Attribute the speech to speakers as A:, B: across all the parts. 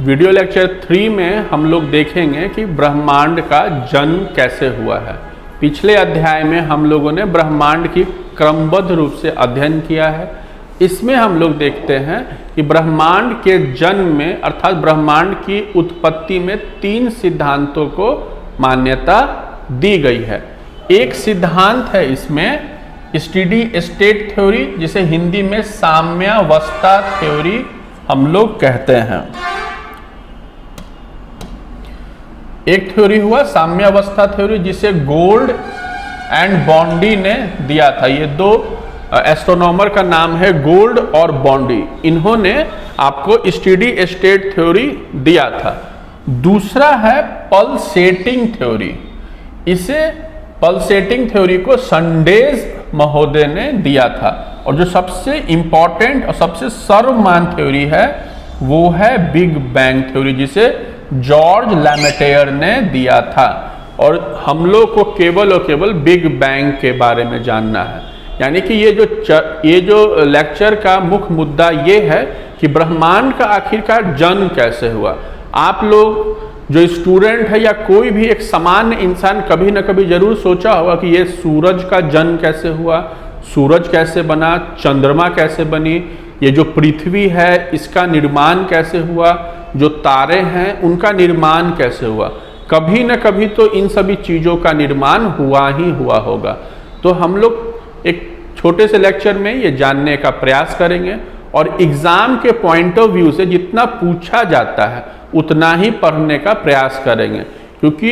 A: Video lecture 3 में हम लोग देखेंगे कि ब्रह्मांड का जन्म कैसे हुआ है। पिछले अध्याय में हम लोगों ने ब्रह्मांड की क्रमबद्ध रूप से अध्ययन किया है। इसमें हम लोग देखते हैं कि ब्रह्मांड के जन्म में अर्थात ब्रह्मांड की उत्पत्ति में 3 सिद्धांतों को मान्यता दी गई है। एक सिद्धांत है इसमें स्टेडी स्टेट थ्योरी, जिसे हिंदी में साम्यावस्था थ्योरी हम लोग कहते हैं। एक थ्योरी हुआ साम्यावस्था थ्योरी, जिसे गोल्ड एंड बॉन्डी ने दिया था। ये 2 एस्ट्रोनॉमर का नाम है, गोल्ड और बॉन्डी। इन्होंने आपको स्टेडी स्टेट थ्योरी दिया था। दूसरा है पल्सेटिंग थ्योरी। इसे पल्सेटिंग थ्योरी को संडेज महोदय ने दिया था। और जो सबसे इंपॉर्टेंट और सबसे सर्वमान्य थ्योरी है वो है बिग बैंग थ्योरी, जिसे जॉर्ज लैमेटेयर ने दिया था। और हम लोग को केवल और केवल बिग बैंग के बारे में जानना है। यानी कि ये जो लेक्चर का मुख्य मुद्दा ये है कि ब्रह्मांड का आखिरकार जन्म कैसे हुआ। आप लोग जो स्टूडेंट है या कोई भी एक सामान्य इंसान कभी न कभी जरूर सोचा होगा कि ये सूरज का जन्म कैसे हुआ, सूरज कैसे बना, चंद्रमा कैसे बनी, ये जो पृथ्वी है इसका निर्माण कैसे हुआ, जो तारे हैं उनका निर्माण कैसे हुआ। कभी न कभी तो इन सभी चीज़ों का निर्माण हुआ ही हुआ होगा। तो हम लोग एक छोटे से लेक्चर में ये जानने का प्रयास करेंगे और एग्ज़ाम के पॉइंट ऑफ व्यू से जितना पूछा जाता है उतना ही पढ़ने का प्रयास करेंगे। क्योंकि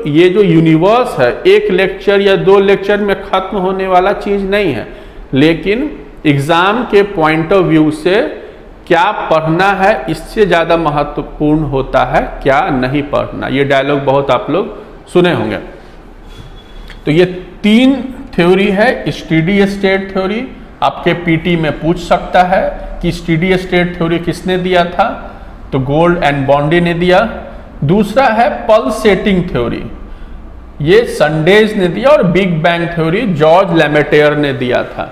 A: ये जो यूनिवर्स है एक लेक्चर या 2 लेक्चर में ख़त्म होने वाला चीज़ नहीं है, लेकिन एग्ज़ाम के पॉइंट ऑफ व्यू से क्या पढ़ना है इससे ज़्यादा महत्वपूर्ण होता है क्या नहीं पढ़ना। ये डायलॉग बहुत आप लोग सुने होंगे। तो ये 3 थ्योरी है। स्टेडी स्टेट थ्योरी आपके पीटी में पूछ सकता है कि स्टेडी स्टेट थ्योरी किसने दिया था, तो गोल्ड एंड बॉन्डी ने दिया। दूसरा है पल्सेटिंग थ्योरी, ये संडेज ने दिया। और बिग बैंग थ्योरी जॉर्ज लैमेटेयर ने दिया था।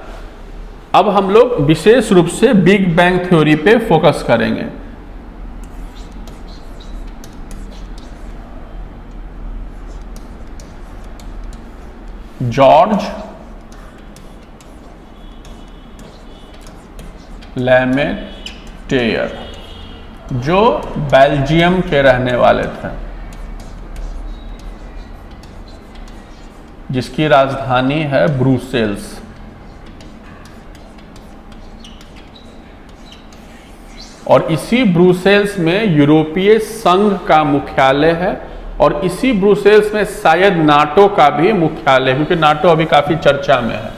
A: अब हम लोग विशेष रूप से बिग बैंग थ्योरी पे फोकस करेंगे। जॉर्ज लैमेटेयर जो बेल्जियम के रहने वाले थे, जिसकी राजधानी है ब्रुसेल्स। और इसी ब्रुसेल्स में यूरोपीय संघ का मुख्यालय है। और इसी ब्रुसेल्स में शायद नाटो का भी मुख्यालय, क्योंकि नाटो अभी काफ़ी चर्चा में है।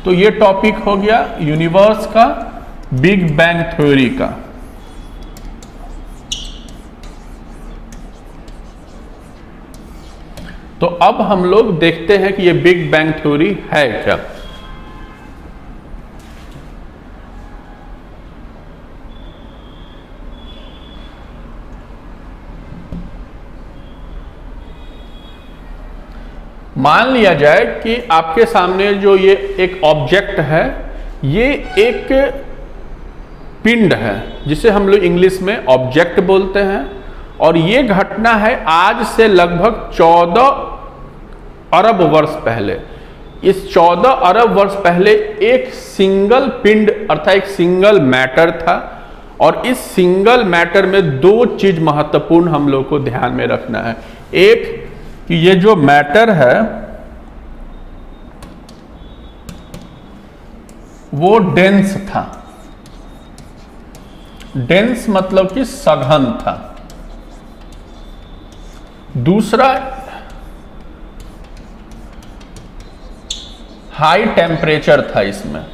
A: तो ये टॉपिक हो गया यूनिवर्स का, बिग बैंग थ्योरी का। तो अब हम लोग देखते हैं कि ये बिग बैंग थ्योरी है क्या। मान लिया जाए कि आपके सामने जो ये एक ऑब्जेक्ट है, ये एक पिंड है जिसे हम लोग इंग्लिश में ऑब्जेक्ट बोलते हैं। और ये घटना है आज से लगभग 14 अरब वर्ष पहले। इस 14 अरब वर्ष पहले एक सिंगल पिंड अर्थात एक सिंगल मैटर था। और इस सिंगल मैटर में 2 चीज महत्वपूर्ण हम लोग को ध्यान में रखना है। एक कि ये जो मैटर है वो डेंस था। डेंस मतलब कि सघन था। दूसरा हाई टेम्परेचर था इसमें।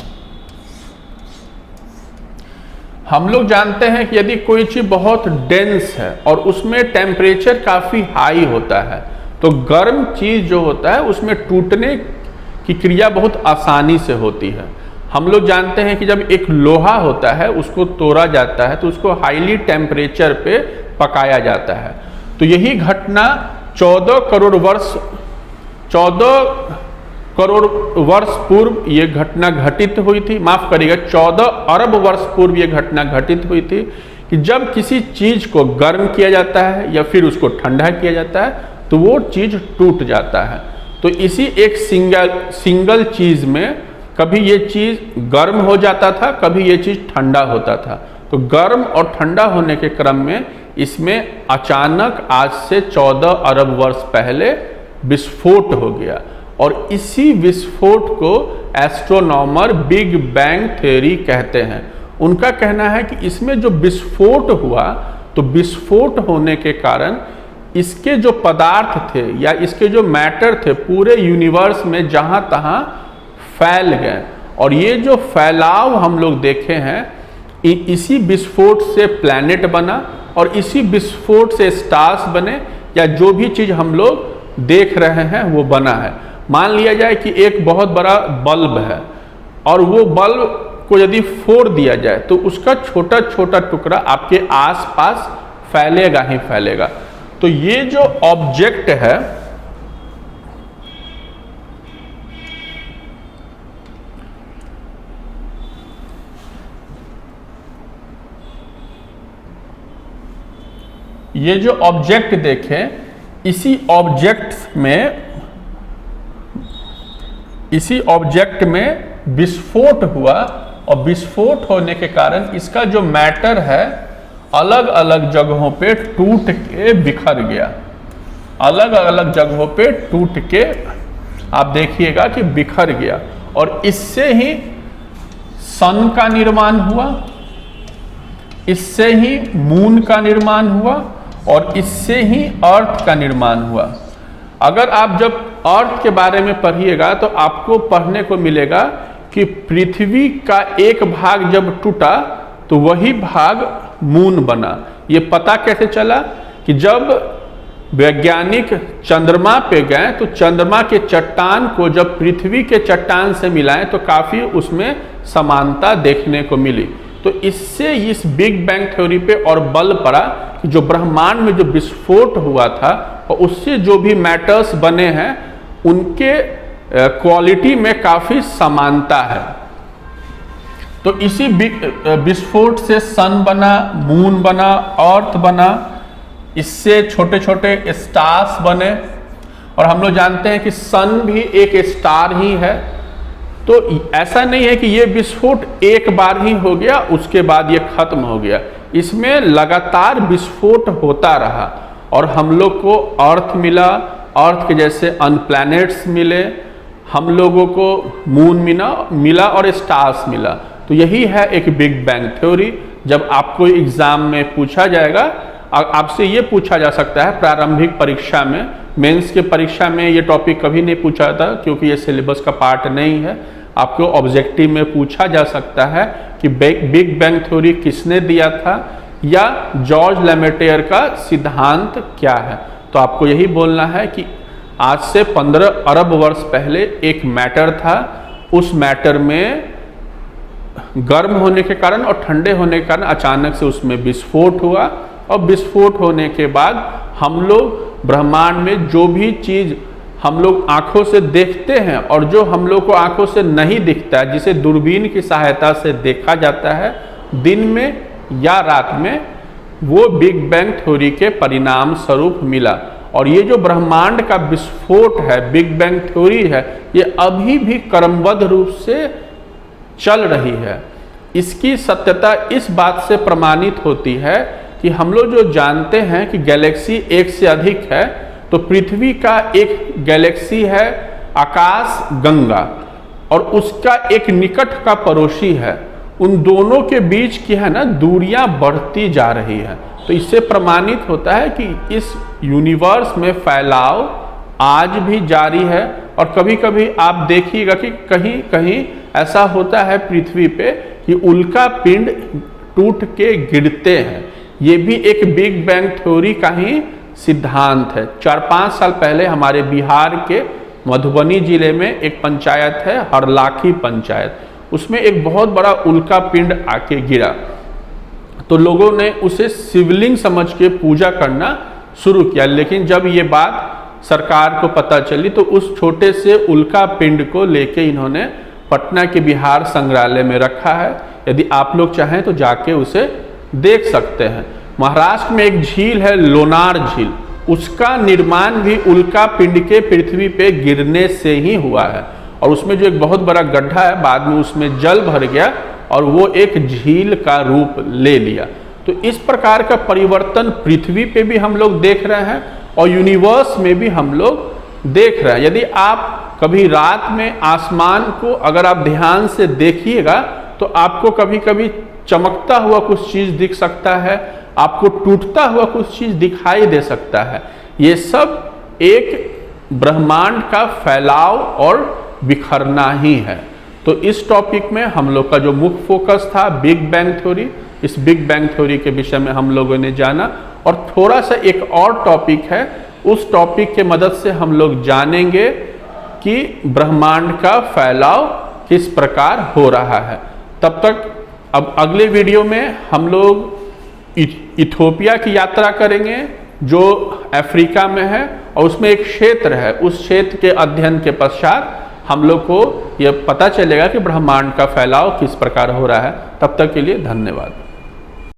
A: हम लोग जानते हैं कि यदि कोई चीज बहुत डेंस है और उसमें टेम्परेचर काफी हाई होता है तो गर्म चीज जो होता है उसमें टूटने की क्रिया बहुत आसानी से होती है। हम लोग जानते हैं कि जब एक लोहा होता है उसको तोड़ा जाता है तो उसको हाईली टेम्परेचर पे पकाया जाता है। तो यही घटना 14 करोड़ वर्ष पूर्व ये घटना घटित हुई थी। माफ करिएगा, 14 अरब वर्ष पूर्व ये घटना घटित हुई थी। कि जब किसी चीज को गर्म किया जाता है या फिर उसको ठंडा किया जाता है तो वो चीज टूट जाता है। तो इसी एक सिंगल चीज में कभी ये चीज गर्म हो जाता था, कभी ये चीज ठंडा होता था। तो गर्म और ठंडा होने के क्रम में इसमें अचानक आज से 14 अरब वर्ष पहले विस्फोट हो गया और इसी विस्फोट को एस्ट्रोनॉमर बिग बैंग थ्योरी कहते हैं। उनका कहना है कि इसमें जो विस्फोट हुआ तो विस्फोट होने के कारण इसके जो पदार्थ थे या इसके जो मैटर थे पूरे यूनिवर्स में जहां तहां फैल गए और ये जो फैलाव हम लोग देखे हैं इसी विस्फोट से प्लैनेट बना और इसी विस्फोट से स्टार्स बने या जो भी चीज हम लोग देख रहे हैं वो बना है। मान लिया जाए कि एक बहुत बड़ा बल्ब है और वो बल्ब को यदि फोड़ दिया जाए तो उसका छोटा छोटा टुकड़ा आपके आसपास फैलेगा ही फैलेगा। तो ये जो ऑब्जेक्ट है ये जो ऑब्जेक्ट देखें इसी ऑब्जेक्ट में विस्फोट हुआ और विस्फोट होने के कारण इसका जो मैटर है अलग अलग जगहों पे टूट के बिखर गया। अलग अलग जगहों पे टूट के आप देखिएगा कि बिखर गया और इससे ही सन का निर्माण हुआ, इससे ही मून का निर्माण हुआ और इससे ही अर्थ का निर्माण हुआ। अगर आप जब अर्थ के बारे में पढ़िएगा तो आपको पढ़ने को मिलेगा कि पृथ्वी का एक भाग जब टूटा तो वही भाग मून बना। ये पता कैसे चला कि जब वैज्ञानिक चंद्रमा पे गए तो चंद्रमा के चट्टान को जब पृथ्वी के चट्टान से मिलाएं तो काफी उसमें समानता देखने को मिली। तो इससे इस बिग बैंग थ्योरी पे और बल पड़ा कि जो ब्रह्मांड में जो विस्फोट हुआ था और उससे जो भी मैटर्स बने हैं उनके क्वालिटी में काफी समानता है। तो इसी विस्फोट से सन बना, मून बना, अर्थ बना, इससे छोटे छोटे स्टार्स बने और हम लोग जानते हैं कि सन भी एक स्टार ही है। तो ऐसा नहीं है कि ये विस्फोट एक बार ही हो गया उसके बाद ये खत्म हो गया, इसमें लगातार विस्फोट होता रहा और हम लोग को अर्थ मिला, अर्थ के जैसे अनप्लैनेट्स मिले, हम लोगों को मून मिला और स्टार्स मिला। तो यही है एक बिग बैंग थ्योरी। जब आपको एग्जाम में पूछा जाएगा, आपसे ये पूछा जा सकता है प्रारंभिक परीक्षा में, मेंस के परीक्षा में ये टॉपिक कभी नहीं पूछा था क्योंकि ये सिलेबस का पार्ट नहीं है। आपको ऑब्जेक्टिव में पूछा जा सकता है कि बिग बैंग थ्योरी किसने दिया था या जॉर्ज लेमेटेयर का सिद्धांत क्या है। तो आपको यही बोलना है कि आज से 15 अरब वर्ष पहले एक मैटर था, उस मैटर में गर्म होने के कारण और ठंडे होने के कारण अचानक से उसमें विस्फोट हुआ और विस्फोट होने के बाद हम लोग ब्रह्मांड में जो भी चीज हम लोग आंखों से देखते हैं और जो हम लोग को आंखों से नहीं दिखता है, जिसे दूरबीन की सहायता से देखा जाता है दिन में या रात में, वो बिग बैंग थ्योरी के परिणाम स्वरूप मिला। और ये जो ब्रह्मांड का विस्फोट है, बिग बैंग थ्योरी है, ये अभी भी क्रमबद्ध रूप से चल रही है। इसकी सत्यता इस बात से प्रमाणित होती है कि हम लोग जो जानते हैं कि गैलेक्सी एक से अधिक है, तो पृथ्वी का एक गैलेक्सी है आकाश गंगा और उसका एक निकट का पड़ोसी है। उन दोनों के बीच की है ना दूरियां बढ़ती जा रही है। तो इससे प्रमाणित होता है कि इस यूनिवर्स में फैलाव आज भी जारी है। और कभी कभी आप देखिएगा कि कहीं कहीं ऐसा होता है पृथ्वी पे कि उल्का पिंड टूट के गिरते हैं। ये भी एक बिग बैंग थ्योरी का ही सिद्धांत है। 4-5 साल पहले हमारे बिहार के मधुबनी जिले में एक पंचायत है हरलाखी पंचायत, उसमें एक बहुत बड़ा उल्का पिंड आके गिरा। तो लोगों ने उसे शिवलिंग समझ के पूजा करना शुरू किया, लेकिन जब ये बात सरकार को पता चली तो उस छोटे से उल्का पिंड को लेके इन्होंने पटना के बिहार संग्रहालय में रखा है। यदि आप लोग चाहें तो जाके उसे देख सकते हैं। महाराष्ट्र में एक झील है लोनार झील, उसका निर्माण भी उल्का पिंड के पृथ्वी पे गिरने से ही हुआ है, और उसमें जो एक बहुत बड़ा गड्ढा है बाद में उसमें जल भर गया और वो एक झील का रूप ले लिया। तो इस प्रकार का परिवर्तन पृथ्वी पे भी हम लोग देख रहे हैं और यूनिवर्स में भी हम लोग देख रहे हैं। यदि आप कभी रात में आसमान को अगर आप ध्यान से देखिएगा तो आपको कभी कभी चमकता हुआ कुछ चीज दिख सकता है, आपको टूटता हुआ कुछ चीज दिखाई दे सकता है। ये सब एक ब्रह्मांड का फैलाव और बिखरना ही है। तो इस टॉपिक में हम लोग का जो मुख्य फोकस था बिग बैंग थ्योरी, इस बिग बैंग थ्योरी के विषय में हम लोगों ने जाना, और थोड़ा सा एक और टॉपिक है, उस टॉपिक के मदद से हम लोग जानेंगे कि ब्रह्मांड का फैलाव किस प्रकार हो रहा है। तब तक अब अगले वीडियो में हम लोग इथोपिया की यात्रा करेंगे जो अफ्रीका में है, और उसमें एक क्षेत्र है, उस क्षेत्र के अध्ययन के पश्चात हम लोग को यह पता चलेगा कि ब्रह्मांड का फैलाव किस प्रकार हो रहा है। तब तक के लिए धन्यवाद।